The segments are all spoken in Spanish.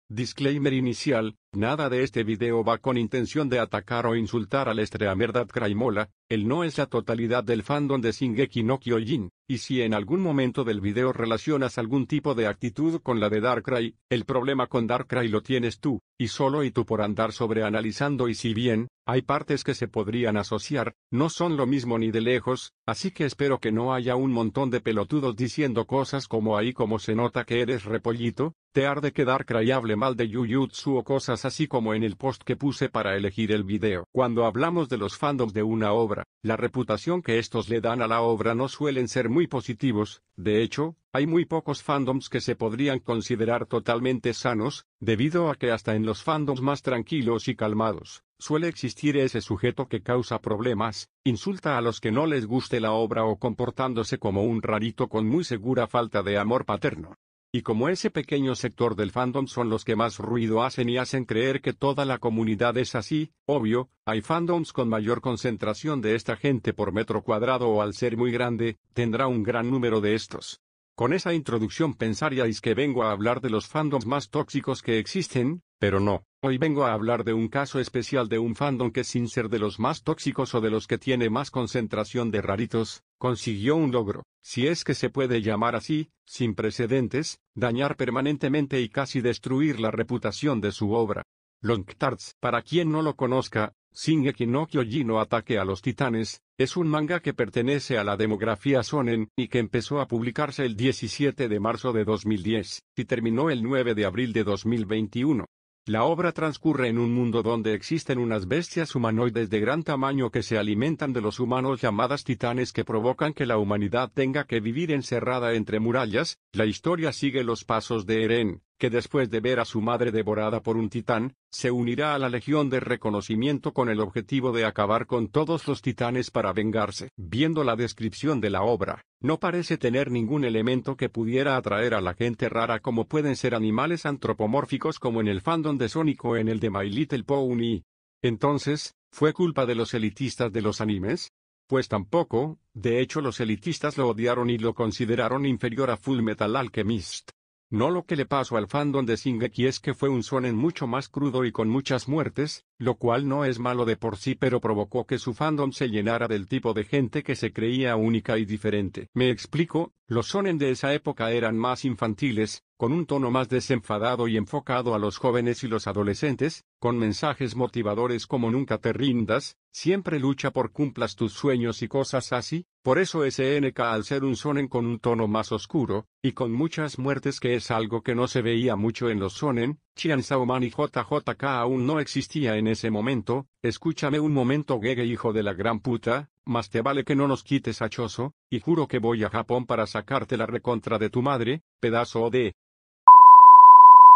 Disclaimer inicial: nada de este video va con intención de atacar o insultar al streamer Darkrai Mola. Él no es la totalidad del fandom de Shingeki no Kyojin, y si en algún momento del video relacionas algún tipo de actitud con la de Darkrai, el problema con Darkrai lo tienes tú, y solo tú por andar sobreanalizando, y si bien hay partes que se podrían asociar, no son lo mismo ni de lejos, así que espero que no haya un montón de pelotudos diciendo cosas como ahí como se nota que eres repollito, te arde que Darkrai hable mal de Jujutsu o cosas así como en el post que puse para elegir el video. Cuando hablamos de los fandoms de una obra, la reputación que estos le dan a la obra no suelen ser muy positivos. De hecho, hay muy pocos fandoms que se podrían considerar totalmente sanos, debido a que hasta en los fandoms más tranquilos y calmados, suele existir ese sujeto que causa problemas, insulta a los que no les guste la obra o comportándose como un rarito con muy segura falta de amor paterno. Y como ese pequeño sector del fandom son los que más ruido hacen y hacen creer que toda la comunidad es así, obvio, hay fandoms con mayor concentración de esta gente por metro cuadrado o al ser muy grande, tendrá un gran número de estos. Con esa introducción pensaríais que vengo a hablar de los fandoms más tóxicos que existen, pero no, hoy vengo a hablar de un caso especial de un fandom que sin ser de los más tóxicos o de los que tiene más concentración de raritos, consiguió un logro, si es que se puede llamar así, sin precedentes, dañar permanentemente y casi destruir la reputación de su obra. Long-Tarts, para quien no lo conozca, Shingeki no Kyojin no Ataque a los Titanes, es un manga que pertenece a la demografía shonen, y que empezó a publicarse el 17 de marzo de 2010, y terminó el 9 de abril de 2021. La obra transcurre en un mundo donde existen unas bestias humanoides de gran tamaño que se alimentan de los humanos llamadas titanes que provocan que la humanidad tenga que vivir encerrada entre murallas. La historia sigue los pasos de Eren, que después de ver a su madre devorada por un titán, se unirá a la Legión de Reconocimiento con el objetivo de acabar con todos los titanes para vengarse. Viendo la descripción de la obra, no parece tener ningún elemento que pudiera atraer a la gente rara como pueden ser animales antropomórficos como en el fandom de Sonic o en el de My Little Pony. Entonces, ¿fue culpa de los elitistas de los animes? Pues tampoco, de hecho los elitistas lo odiaron y lo consideraron inferior a Fullmetal Alchemist. No, lo que le pasó al fandom de Shingeki es que fue un shonen mucho más crudo y con muchas muertes, lo cual no es malo de por sí, pero provocó que su fandom se llenara del tipo de gente que se creía única y diferente. Me explico, los shonen de esa época eran más infantiles, con un tono más desenfadado y enfocado a los jóvenes y los adolescentes, con mensajes motivadores como nunca te rindas, siempre lucha por cumplas tus sueños y cosas así. Por eso SNK, al ser un shonen con un tono más oscuro, y con muchas muertes, que es algo que no se veía mucho en los shonen, Chainsaw Man y JJK aún no existía en ese momento. Escúchame un momento, Gege, hijo de la gran puta, más te vale que no nos quites a Choso, y juro que voy a Japón para sacarte la recontra de tu madre, pedazo de...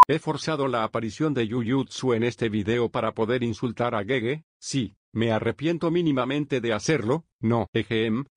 He forzado la aparición de Jujutsu en este video para poder insultar a Gege. Sí, me arrepiento mínimamente de hacerlo. No,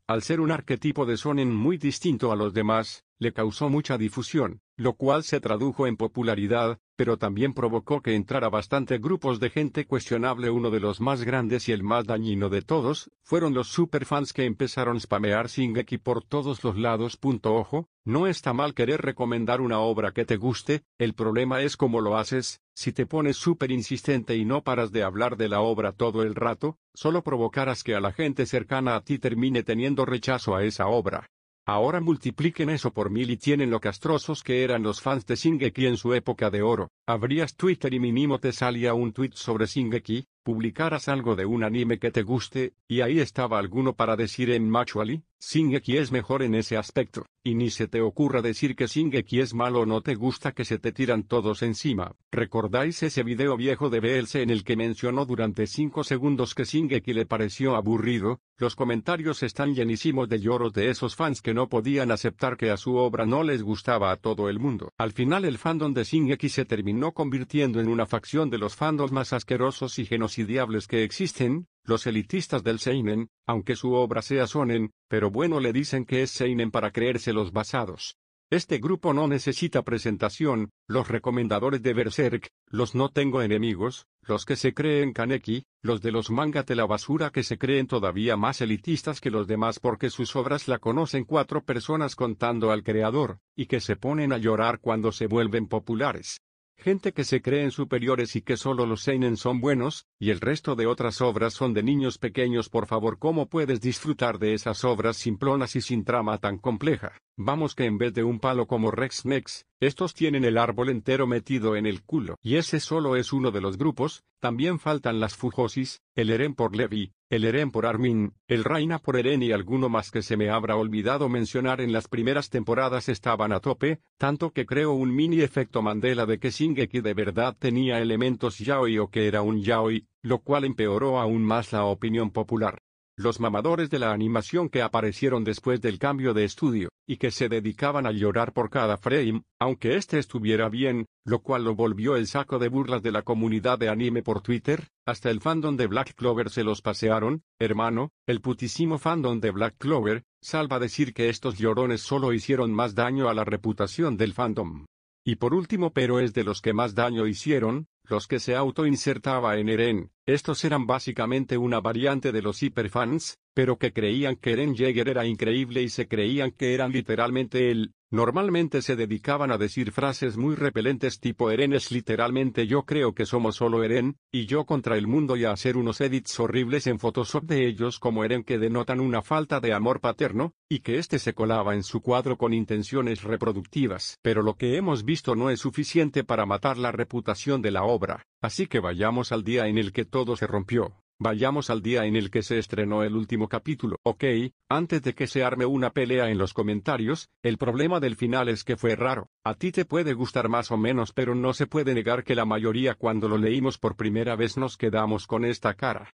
al ser un arquetipo de shonen muy distinto a los demás, le causó mucha difusión, lo cual se tradujo en popularidad, pero también provocó que entrara bastante grupos de gente cuestionable. Uno de los más grandes y el más dañino de todos, fueron los superfans que empezaron a spamear Shingeki por todos los lados. Ojo, no está mal querer recomendar una obra que te guste, el problema es cómo lo haces. Si te pones súper insistente y no paras de hablar de la obra todo el rato, solo provocarás que a la gente cercana a ti termine teniendo rechazo a esa obra. Ahora multipliquen eso por 1000 y tienen lo castrosos que eran los fans de Shingeki en su época de oro. Abrías Twitter y mínimo te salía un tweet sobre Shingeki, publicaras algo de un anime que te guste, y ahí estaba alguno para decir en Machuali, Shingeki es mejor en ese aspecto, y ni se te ocurra decir que Shingeki es malo o no te gusta, que se te tiran todos encima. ¿Recordáis ese video viejo de BLC en el que mencionó durante 5 segundos que Shingeki le pareció aburrido? Los comentarios están llenísimos de lloros de esos fans que no podían aceptar que a su obra no les gustaba a todo el mundo. Al final el fandom de Shingeki se terminó convirtiendo en una facción de los fandoms más asquerosos y genocidiables que existen, los elitistas del seinen, aunque su obra sea shonen, pero bueno, le dicen que es seinen para creerse los basados. Este grupo no necesita presentación, los recomendadores de Berserk, los no tengo enemigos, los que se creen Kaneki, los de los mangas de la basura que se creen todavía más elitistas que los demás porque sus obras la conocen 4 personas contando al creador, y que se ponen a llorar cuando se vuelven populares. Gente que se creen superiores y que solo los seinen son buenos, y el resto de otras obras son de niños pequeños. Por favor, ¿cómo puedes disfrutar de esas obras simplonas y sin trama tan compleja? Vamos, que en vez de un palo como Rex Mex, estos tienen el árbol entero metido en el culo. Y ese solo es uno de los grupos. También faltan las Fujosis, el Eren por Levi, el Eren por Armin, el Reina por Eren y alguno más que se me habrá olvidado mencionar. En las primeras temporadas estaban a tope, tanto que creo un mini efecto Mandela de que Shingeki de verdad tenía elementos yaoi o que era un yaoi, lo cual empeoró aún más la opinión popular. Los mamadores de la animación que aparecieron después del cambio de estudio, y que se dedicaban a llorar por cada frame, aunque este estuviera bien, lo cual lo volvió el saco de burlas de la comunidad de anime por Twitter, hasta el fandom de Black Clover se los pasearon. Hermano, el putísimo fandom de Black Clover, salva decir que estos llorones solo hicieron más daño a la reputación del fandom. Y por último, pero es de los que más daño hicieron, los que se autoinsertaba en Eren. Estos eran básicamente una variante de los hiperfans, pero que creían que Eren Yeager era increíble y se creían que eran literalmente él. Normalmente se dedicaban a decir frases muy repelentes tipo Eren es literalmente yo, creo que somos solo Eren, y yo contra el mundo, y a hacer unos edits horribles en Photoshop de ellos como Eren que denotan una falta de amor paterno, y que este se colaba en su cuadro con intenciones reproductivas. Pero lo que hemos visto no es suficiente para matar la reputación de la obra, así que vayamos al día en el que todo se rompió. Vayamos al día en el que se estrenó el último capítulo. Ok, antes de que se arme una pelea en los comentarios, el problema del final es que fue raro. A ti te puede gustar más o menos, pero no se puede negar que la mayoría cuando lo leímos por primera vez nos quedamos con esta cara.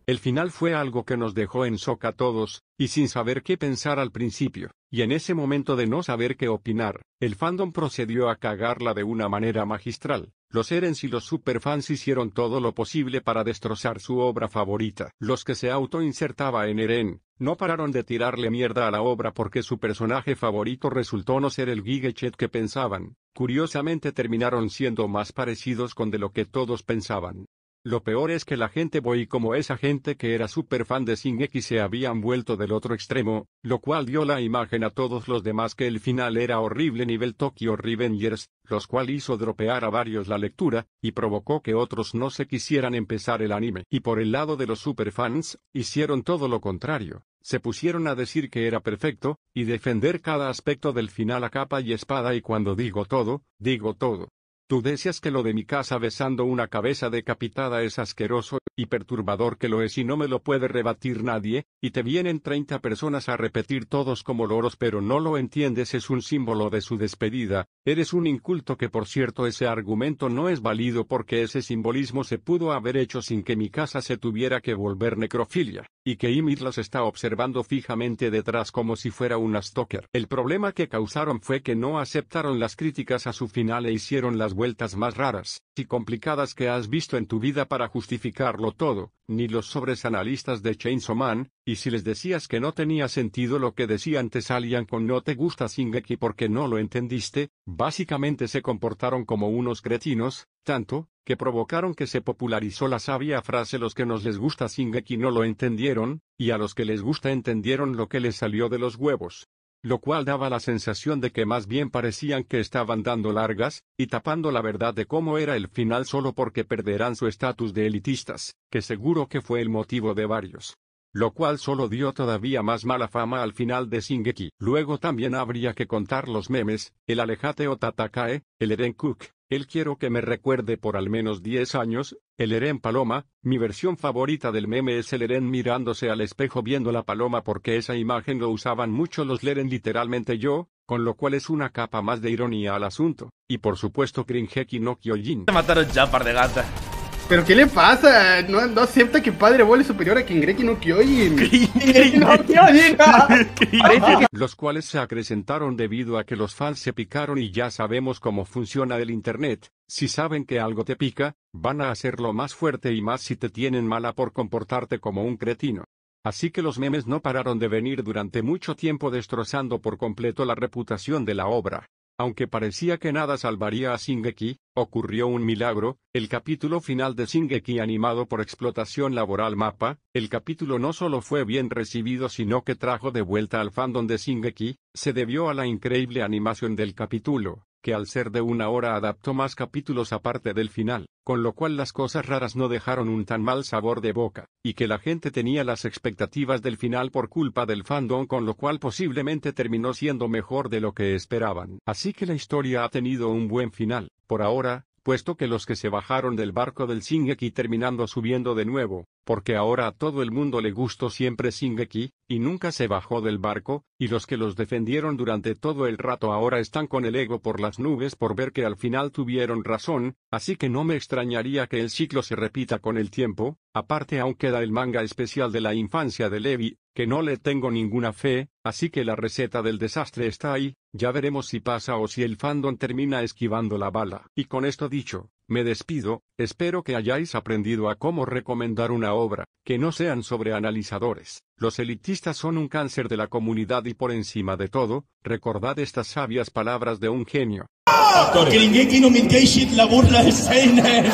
El final fue algo que nos dejó en shock a todos, y sin saber qué pensar al principio, y en ese momento de no saber qué opinar, el fandom procedió a cagarla de una manera magistral. Los Erens y los superfans hicieron todo lo posible para destrozar su obra favorita. Los que se autoinsertaba en Eren, no pararon de tirarle mierda a la obra porque su personaje favorito resultó no ser el Gigechet que pensaban. Curiosamente terminaron siendo más parecidos con de lo que todos pensaban. Lo peor es que la gente boy como esa gente que era super fan de Shingeki se habían vuelto del otro extremo, lo cual dio la imagen a todos los demás que el final era horrible nivel Tokyo Revengers, los cual hizo dropear a varios la lectura, y provocó que otros no se quisieran empezar el anime. Y por el lado de los superfans, hicieron todo lo contrario. Se pusieron a decir que era perfecto, y defender cada aspecto del final a capa y espada, y cuando digo todo, digo todo. Tú decías que lo de mi casa besando una cabeza decapitada es asqueroso y perturbador, que lo es y no me lo puede rebatir nadie, y te vienen 30 personas a repetir todos como loros pero no lo entiendes, es un símbolo de su despedida, eres un inculto. Que por cierto ese argumento no es válido porque ese simbolismo se pudo haber hecho sin que mi casa se tuviera que volver necrofilia, y que Ymir los está observando fijamente detrás como si fuera una stalker. El problema que causaron fue que no aceptaron las críticas a su final e hicieron las vueltas más raras y complicadas que has visto en tu vida para justificarlo todo, ni los sobresanalistas de Chainsaw Man, y si les decías que no tenía sentido lo que decían te salían con no te gusta Shingeki porque no lo entendiste. Básicamente se comportaron como unos cretinos, tanto, que provocaron que se popularizó la sabia frase los que nos les gusta Shingeki no lo entendieron, y a los que les gusta entendieron lo que les salió de los huevos. Lo cual daba la sensación de que más bien parecían que estaban dando largas, y tapando la verdad de cómo era el final solo porque perderán su estatus de elitistas, que seguro que fue el motivo de varios. lo cual solo dio todavía más mala fama al final de Shingeki. Luego también habría que contar los memes, el Alejate o Tatakae, el Eren Cook, el Quiero que me recuerde por al menos 10 años, el Eren Paloma. Mi versión favorita del meme es el Eren mirándose al espejo viendo la paloma porque esa imagen lo usaban mucho los Leren literalmente yo, con lo cual es una capa más de ironía al asunto, y por supuesto Shingeki no Kyojin. Te mataron ya, par de gatas. ¿Pero qué le pasa? No acepta que Padre Bola es superior a Shingeki no Kyojin. Shingeki no Kyojin. Los cuales se acrecentaron debido a que los fans se picaron y ya sabemos cómo funciona el internet. Si saben que algo te pica, van a hacerlo más fuerte y más si te tienen mala por comportarte como un cretino. Así que los memes no pararon de venir durante mucho tiempo destrozando por completo la reputación de la obra. Aunque parecía que nada salvaría a Shingeki, ocurrió un milagro. El capítulo final de Shingeki animado por Explotación Laboral Mappa, el capítulo no solo fue bien recibido sino que trajo de vuelta al fandom de Shingeki, se debió a la increíble animación del capítulo, que al ser de 1 hora adaptó más capítulos aparte del final, con lo cual las cosas raras no dejaron un tan mal sabor de boca, y que la gente tenía las expectativas del final por culpa del fandom con lo cual posiblemente terminó siendo mejor de lo que esperaban. Así que la historia ha tenido un buen final, por ahora, puesto que los que se bajaron del barco del Shingeki terminando subiendo de nuevo, porque ahora a todo el mundo le gustó siempre Shingeki, y nunca se bajó del barco, y los que los defendieron durante todo el rato ahora están con el ego por las nubes por ver que al final tuvieron razón, así que no me extrañaría que el ciclo se repita con el tiempo. Aparte aún queda el manga especial de la infancia de Levi, que no le tengo ninguna fe, así que la receta del desastre está ahí, ya veremos si pasa o si el fandom termina esquivando la bala. Y con esto dicho, me despido, espero que hayáis aprendido a cómo recomendar una obra, que no sean sobreanalizadores. Los elitistas son un cáncer de la comunidad y por encima de todo, recordad estas sabias palabras de un genio. Shingeki no Kyojin, la burla de Seinen.